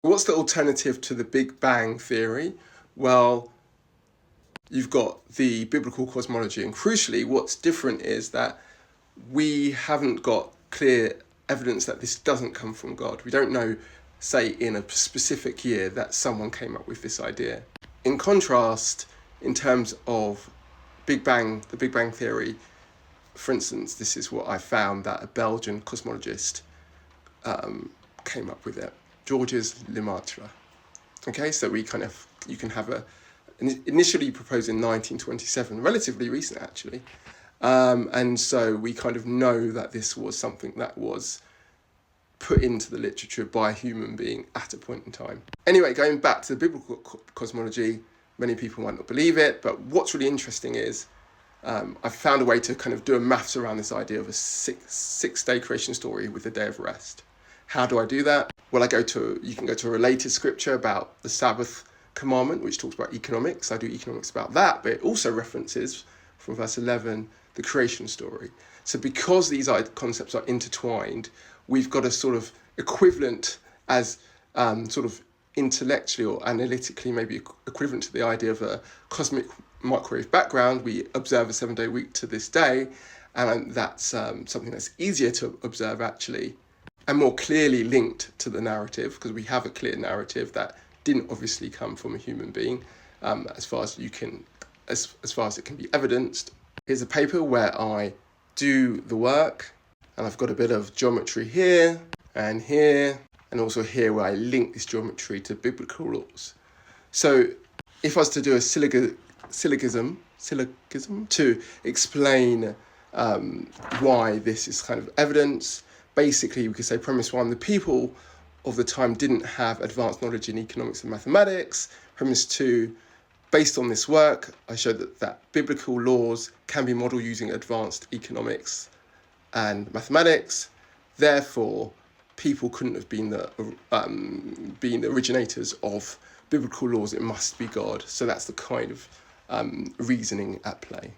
What's the alternative to the Big Bang theory? Well, you've got the biblical cosmology, and crucially, what's different is that we haven't got clear evidence that this doesn't come from God. We don't know, say, in a specific year that someone came up with this idea. In contrast, in terms of the Big Bang theory, for instance, this is what I found, that a Belgian cosmologist came up with it, Georges Lemaitre. Okay, so you can have initially proposed in 1927, relatively recent actually. And so we kind of know that this was something that was put into the literature by a human being at a point in time. Anyway, going back to the biblical cosmology, many people might not believe it, but what's really interesting is I've found a way to kind of do a maths around this idea of a six-day creation story with a day of rest. How do I do that? Well, you can go to a related scripture about the Sabbath commandment, which talks about economics. I do economics about that, but it also references, from verse 11, the creation story. So because these concepts are intertwined, we've got a sort of equivalent as sort of intellectually or analytically maybe equivalent to the idea of a cosmic microwave background. We observe a 7-day week to this day, and that's something that's easier to observe actually, and more clearly linked to the narrative, because we have a clear narrative that didn't obviously come from a human being, as far as it can be evidenced. Here's a paper where I do the work, and I've got a bit of geometry here, and also here where I link this geometry to biblical laws. So if I was to do a syllogism to explain why this is kind of evidence, basically we could say premise 1, the people of the time didn't have advanced knowledge in economics and mathematics. Premise 2, based on this work, I showed that biblical laws can be modeled using advanced economics and mathematics. Therefore, people couldn't have been the originators of biblical laws. It must be God. So that's the kind of reasoning at play.